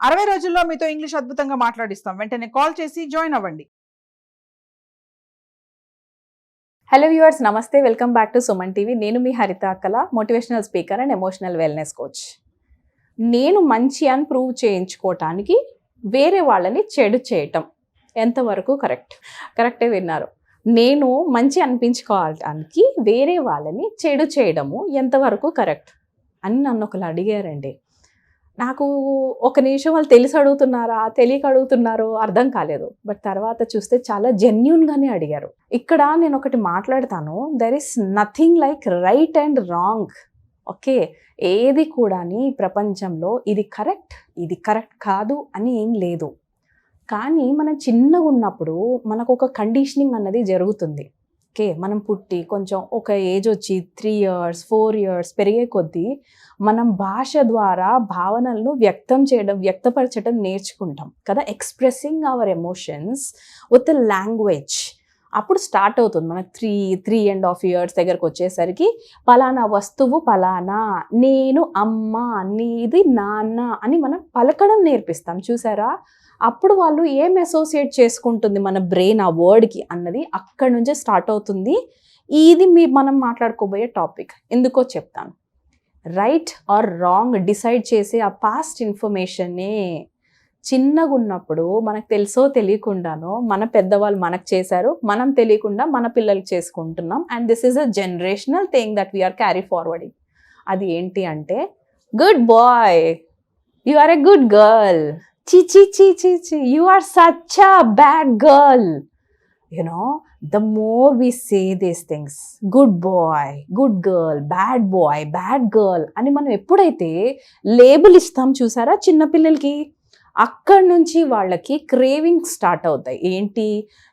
60 రోజుల్లో మీతో ఇంగ్లీష్ అద్భుతంగా మాట్లాడిస్తాం. వెంటనే కాల్ చేసి జాయిన్ అవ్వండి. హలో వ్యూవర్స్, నమస్తే. Welcome back to Suman TV. నేను మీ హరిత అక్కల, motivational speaker and emotional wellness coach. నేను మంచి అని ప్రూవ్ చేయించుకోవటానికి వేరే వాళ్ళని చెడు చేయటం ఎంతవరకు కరెక్టే విన్నారు. నేను మంచి అనిపించుకోవటానికి వేరే వాళ్ళని చెడు చేయడము ఎంతవరకు కరెక్ట్ అని నన్ను ఒకరు అడిగారండి. నాకు ఒక నిమిషం వాళ్ళు తెలిసి అడుగుతున్నారా తెలియక అడుగుతున్నారో అర్థం కాలేదు. బట్ తర్వాత చూస్తే చాలా జెన్యూన్గానే అడిగారు. ఇక్కడ నేను ఒకటి మాట్లాడతాను, there is nothing like right and wrong. Okay, ఏది కూడా ప్రపంచంలో ఇది కరెక్ట్ కాదు అని ఏం లేదు. కానీ మనం చిన్నగా ఉన్నప్పుడు మనకు ఒక కండిషనింగ్ అన్నది జరుగుతుంది. ఓకే, మనం పుట్టి కొంచెం ఒక ఏజ్ వచ్చి 3 years 4 years పెరిగే కొద్దీ మనం భాష ద్వారా భావనలను వ్యక్తపరచడం నేర్చుకుంటాం కదా. Expressing hour emotions with language అప్పుడు స్టార్ట్ అవుతుంది. మనకు 3.5 years దగ్గరకు వచ్చేసరికి పలానా వస్తువు పలానా, నేను అమ్మ, నీది నాన్న అని మనం పలకడం నేర్పిస్తాం. చూసారా, అప్పుడు వాళ్ళు ఏం అసోసియేట్ చేసుకుంటుంది మన బ్రెయిన్ ఆ వర్డ్కి అన్నది అక్కడి నుంచే స్టార్ట్ అవుతుంది. ఇది మనం మాట్లాడుకోబోయే టాపిక్. ఎందుకో చెప్తాను. రైట్ ఆర్ రాంగ్ డిసైడ్ చేసే ఆ పాస్ట్ ఇన్ఫర్మేషన్నే చిన్నగా ఉన్నప్పుడు మనకు తెలుసో తెలియకుండానో మన పెద్దవాళ్ళు మనకు చేశారు, మనం తెలియకుండా మన పిల్లలకి చేసుకుంటున్నాం. And this is a generational thing that we are carry forwarding. అది ఏంటి అంటే, good boy, you are a good girl, chi, you are such a bad girl. You know, the more we say these things, good boy, good girl, bad girl అని మనం ఎప్పుడైతే label ఇస్తాం చూసారా చిన్నపిల్లలకి, అక్కడి నుంచి వాళ్ళకి క్రేవింగ్ స్టార్ట్ అవుతాయి. ఏంటి,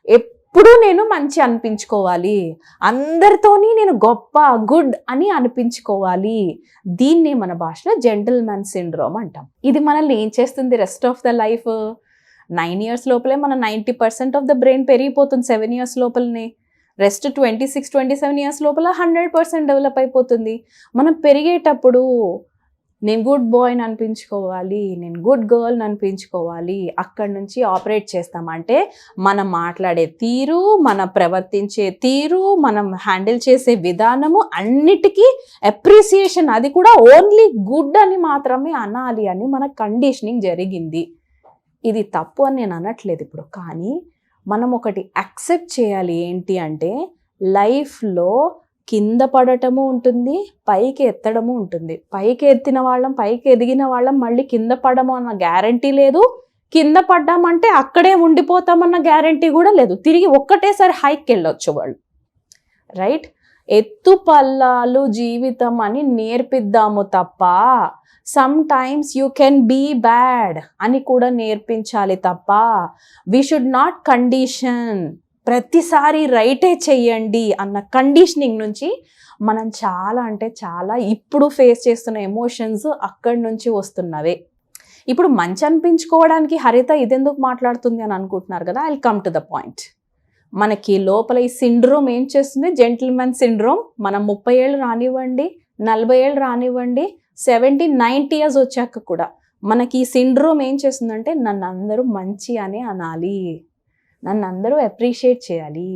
ఎప్పుడు నేను మంచి అనిపించుకోవాలి, అందరితోని నేను గొప్ప గుడ్ అని అనిపించుకోవాలి. దీన్ని మన భాషలో జెంటిల్మెన్ సిండ్రోమ్ అంటాం. ఇది మనల్ని ఏం చేస్తుంది rest of the life? 9 years లోపలే మన 90% ఆఫ్ ద బ్రెయిన్ పెరిగిపోతుంది. 7 years లోపలనే రెస్ట్ 26-27 years లోపల 100% డెవలప్ అయిపోతుంది. మనం పెరిగేటప్పుడు నేను గుడ్ బాయ్ని అనిపించుకోవాలి, నేను గుడ్ గర్ల్ని అనిపించుకోవాలి, అక్కడి నుంచి ఆపరేట్ చేస్తామంటే మనం మాట్లాడే తీరు, మన ప్రవర్తించే తీరు, మనం హ్యాండిల్ చేసే విధానము అన్నిటికీ అప్రిసియేషన్, అది కూడా ఓన్లీ గుడ్ అని మాత్రమే అనాలి అని మన కండిషనింగ్ జరిగింది. ఇది తప్పు అని నేను అనట్లేదు ఇప్పుడు. కానీ మనం ఒకటి యాక్సెప్ట్ చేయాలి. ఏంటి అంటే, లైఫ్లో కింద పడటము ఉంటుంది, పైకి ఎత్తడము ఉంటుంది. పైకి ఎత్తిన వాళ్ళం, పైకి ఎదిగిన వాళ్ళం మళ్ళీ కింద పడము అన్న గ్యారంటీ లేదు. కింద పడ్డామంటే అక్కడే ఉండిపోతామన్న గ్యారంటీ కూడా లేదు. తిరిగి ఒక్కటేసారి హైకి వెళ్ళొచ్చు వాళ్ళు. రైట్, ఎత్తు పల్లాలు జీవితం అని నేర్పిద్దాము తప్ప sometimes you can be bad అని కూడా నేర్పించాలి తప్ప వీ షుడ్ నాట్ కండిషన్ ప్రతిసారి రైటే చెయ్యండి అన్న కండిషనింగ్ నుంచి మనం చాలా అంటే చాలా ఇప్పుడు ఫేస్ చేస్తున్న ఎమోషన్స్ అక్కడి నుంచి వస్తున్నవే. ఇప్పుడు మంచి అనిపించుకోవడానికి హరిత ఇదెందుకు మాట్లాడుతుంది అని అనుకుంటున్నారు కదా. I'll come to the point. మనకి లోపల ఈ సిండ్రోమ్ ఏం చేస్తుంది? Gentlemen syndrome. మనం 30 ఏళ్ళు రానివ్వండి, 40 ఏళ్ళు రానివ్వండి, 70-90 years వచ్చాక కూడా మనకి ఈ సిండ్రోమ్ ఏం చేస్తుందంటే, నన్ను అందరూ మంచి అని అనాలి, నన్ను అందరూ అప్రిషియేట్ చేయాలి,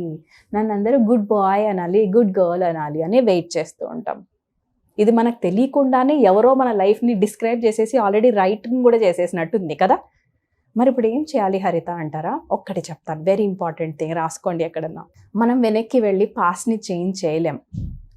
నన్ను అందరూ గుడ్ బాయ్ అనాలి, గుడ్ గర్ల్ అనాలి అని వెయిట్ చేస్తూ ఉంటాం. ఇది మనకు తెలియకుండానే ఎవరో మన లైఫ్ని డిస్క్రైబ్ చేసేసి ఆల్రెడీ రైటింగ్ కూడా చేసేసినట్టుంది కదా. మరి ఇప్పుడు ఏం చేయాలి హరిత అంటారా? ఒక్కటి చెప్తాను, వెరీ ఇంపార్టెంట్ థింగ్, రాసుకోండి ఎక్కడన్నా. మనం వెనక్కి వెళ్ళి పాస్ట్ని చేంజ్ చేయలేం,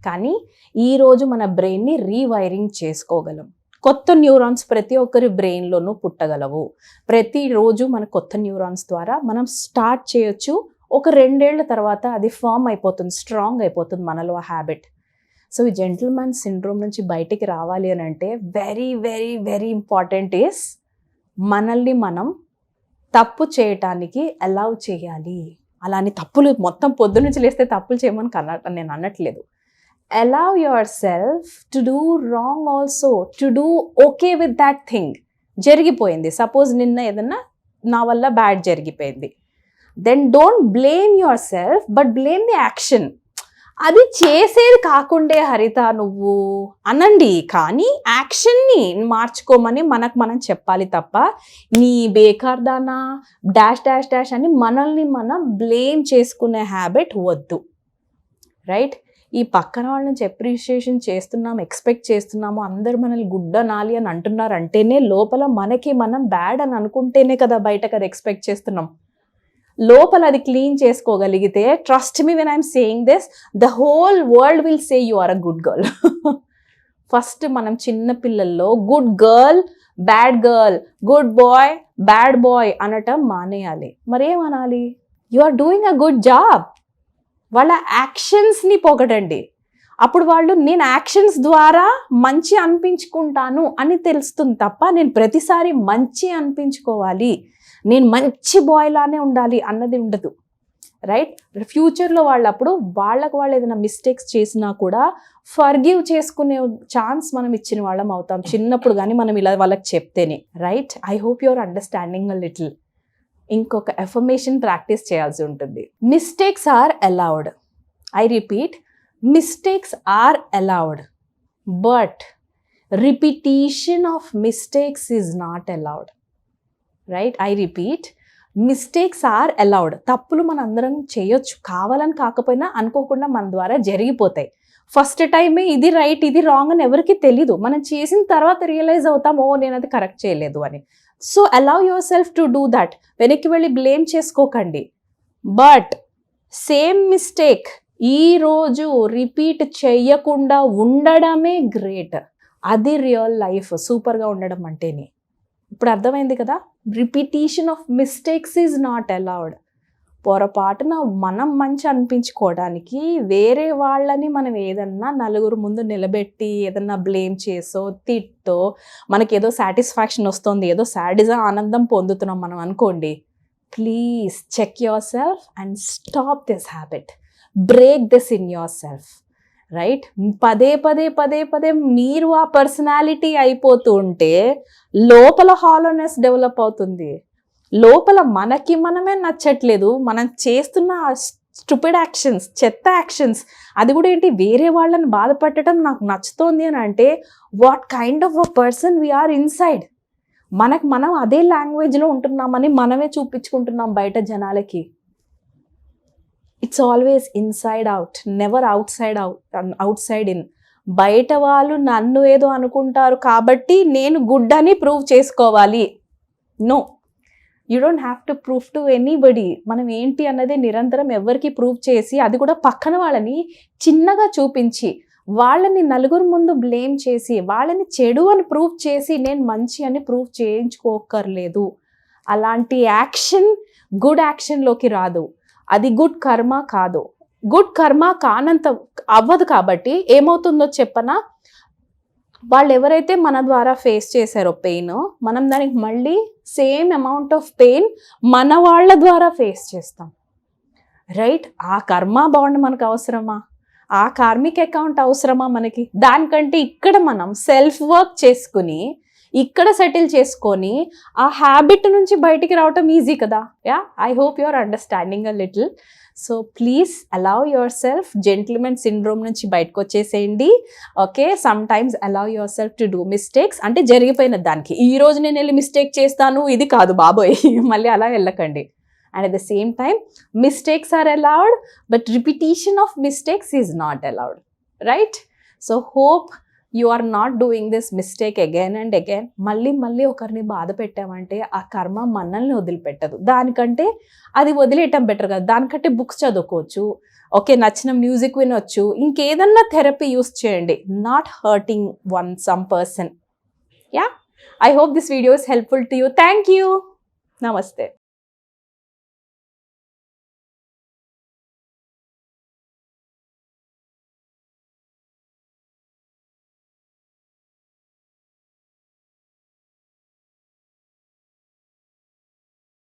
కానీ ఈరోజు మన బ్రెయిన్ని రీవైరింగ్ చేసుకోగలం. కొత్త న్యూరాన్స్ ప్రతి ఒక్కరి బ్రెయిన్లోనూ పుట్టగలవు. ప్రతిరోజు మన కొత్త న్యూరాన్స్ ద్వారా మనం స్టార్ట్ చేయొచ్చు. ఒక 2 ఏళ్ల తర్వాత అది ఫామ్ అయిపోతుంది, స్ట్రాంగ్ అయిపోతుంది మనలో ఆ హ్యాబిట్. సో ఈ జెంటిల్మెన్ సిండ్రోమ్ నుంచి బయటికి రావాలి అని అంటే very very very important is మనల్ని మనం తప్పు చేయటానికి అలౌ చేయాలి. అలానే తప్పులు మొత్తం పొద్దు నుంచి లేస్తే తప్పులు చేయమని నేను అనట్లేదు. allow yourself to do wrong also, to do okay with that thing. జరిగిపోయింది, సపోజ్ నిన్న ఏదన్నా నా వల్ల బ్యాడ్ జరిగిపోయింది, then don't blame yourself but blame the action. అది చేసేది కాకుండే హరిత నువ్వు అనండి, కానీ యాక్షన్ని మార్చుకోమని మనకు మనం చెప్పాలి తప్ప నీ బేకార్దానా డాష్ డాష్ డాష్ అని మనల్ని మనం బ్లేమ్ చేసుకునే హ్యాబిట్ వద్దు. రైట్? ఈ పక్కన వాళ్ళ నుంచి అప్రిషియేషన్ చేస్తున్నాము, ఎక్స్పెక్ట్ చేస్తున్నాము, అందరు మనల్ని గుడ్ అనాలి అని అంటున్నారు అంటేనే లోపల మనకి మనం బ్యాడ్ అని అనుకుంటేనే కదా బయటకు అది ఎక్స్పెక్ట్ చేస్తున్నాం. లోపల అది క్లీన్ చేసుకోగలిగితే, trust me when I'm saying this, the whole world will say you are a good girl. First మనం చిన్న పిల్లల్లో good girl, bad girl, good boy, bad boy అనటం మానేయాలి. మరేమనాలి? You are doing a good job. వాళ్ళ యాక్షన్స్ని పొగడండి. అప్పుడు వాళ్ళు నేను యాక్షన్స్ ద్వారా మంచి అనిపించుకుంటాను అని తెలుస్తుంది తప్ప నేను ప్రతిసారి మంచి అనిపించుకోవాలి, నేను మంచి బాయ్ లానే ఉండాలి అన్నది ఉండదు. రైట్? ఫ్యూచర్లో వాళ్ళప్పుడు వాళ్ళకు వాళ్ళు ఏదైనా మిస్టేక్స్ చేసినా కూడా ఫర్గివ్ చేసుకునే ఛాన్స్ మనం ఇచ్చిన వాళ్ళం అవుతాం చిన్నప్పుడు, కానీ మనం ఇలా వాళ్ళకి చెప్తేనే. Right? I hope your understanding a little. ఇంకొక ఎఫర్మేషన్ ప్రాక్టీస్ చేయాల్సి ఉంటుంది. Mistakes are allowed. I repeat, mistakes are allowed, but repetition of mistakes is not allowed. Right? I repeat, mistakes are allowed. తప్పులు మన అందరం చేయొచ్చు, కావాలని కాకపోయినా అనుకోకుండా మన ద్వారా జరిగిపోతాయి. ఫస్ట్ టైమే ఇది రైట్ ఇది రాంగ్ అని ఎవరికి తెలీదు. మనం చేసిన తర్వాత రియలైజ్ అవుతాం, ఓ నేను అది కరెక్ట్ చేయలేదు అని. So allow yourself to do that. వెనక్కి వెళ్ళి బ్లేమ్ చేసుకోకండి. బట్ సేమ్ మిస్టేక్ ఈరోజు రిపీట్ చెయ్యకుండా ఉండడమే గ్రేట్. అది రియల్ లైఫ్, సూపర్గా ఉండడం అంటేనే. ఇప్పుడు అర్థమైంది కదా? Repetition of mistakes is not allowed. పొరపాటున మనం మంచి అనిపించుకోవడానికి వేరే వాళ్ళని మనం ఏదన్నా నలుగురు ముందు నిలబెట్టి ఏదన్నా బ్లేమ్ చేసో తిట్టో మనకి ఏదో సాటిస్ఫాక్షన్ వస్తుంది, ఏదో సాడిజం ఆనందం పొందుతున్నాం మనం అనుకోండి, please check yourself and stop this habit. Break this in yourself. Right? పదే పదే పదే పదే మీరు ఆ పర్సనాలిటీ అయిపోతూ ఉంటే లోపల హాలోనెస్ డెవలప్ అవుతుంది. లోపల మనకి మనమే నచ్చట్లేదు, మనం చేస్తున్న స్టూపిడ్ యాక్షన్స్, చెత్త యాక్షన్స్, అది కూడా ఏంటి వేరే వాళ్ళని బాధపెట్టడం నాకు నచ్చుతోంది అని అంటే what kind of a person we are inside. మనకు మనం అదే లాంగ్వేజ్లో ఉంటున్నామని మనమే చూపించుకుంటున్నాం బయట జనాలకి. It's always inside out, never outside in. బయట వాళ్ళు నన్ను ఏదో అనుకుంటారు కాబట్టి నేను గుడ్ అని ప్రూవ్ చేసుకోవాలి. No, you don't have to prove to anybody. మనం ఏంటి అన్నది నిరంతరం ఎవరికి ప్రూవ్ చేసి, అది కూడా పక్కన వాళ్ళని చిన్నగా చూపించి, వాళ్ళని నలుగురు ముందు బ్లేమ్ చేసి, వాళ్ళని చెడు అని ప్రూవ్ చేసి నేను మంచి అని ప్రూవ్ చేయించుకోకర్లేదు. అలాంటి యాక్షన్ గుడ్ యాక్షన్లోకి రాదు. అది గుడ్ కర్మ కాదు. గుడ్ కర్మ కానంత అవ్వదు. కాబట్టి ఏమవుతుందో చెప్పనా, వాళ్ళు ఎవరైతే మన ద్వారా ఫేస్ చేశారో పెయిన్, మనం దానికి మళ్ళీ సేమ్ అమౌంట్ ఆఫ్ పెయిన్ మన వాళ్ళ ద్వారా ఫేస్ చేస్తాం. రైట్? ఆ కర్మ బాండ్ మనకు అవసరమా? ఆ కార్మిక్ అకౌంట్ అవసరమా మనకి? దానికంటే ఇక్కడ మనం సెల్ఫ్ వర్క్ చేసుకుని ఇక్కడ సెటిల్ చేసుకొని ఆ హ్యాబిట్ నుంచి బయటికి రావటం ఈజీ కదా. Yeah, I hope you are understanding a little. So please allow yourself. Gentlemen syndrome నుంచి బయటకు వచ్చేసేయండి. Okay, sometimes allow yourself to do mistakes. అంటే జరిగిపోయిన దానికి ఈ రోజు నేను వెళ్ళి మిస్టేక్ చేస్తాను ఇది కాదు బాబోయ్, మళ్ళీ అలా వెళ్ళకండి. And at the same time mistakes are allowed, but repetition of mistakes is not allowed. Right? So hope you are not doing this mistake again and again. మళ్ళీ ఒకరిని బాధ పెట్టామంటే ఆ కర్మ మనల్ని వదిలిపెట్టదు. దానికంటే అది వదిలేయటం బెటర్ కదా. దానికంటే బుక్స్ చదువుకోవచ్చు, ఓకే, నచ్చిన మ్యూజిక్ వినొచ్చు, ఇంకేదన్నా థెరపీ యూస్ చేయండి. Not hurting some person. Yeah, I hope this video is helpful to you. Thank you. నమస్తే.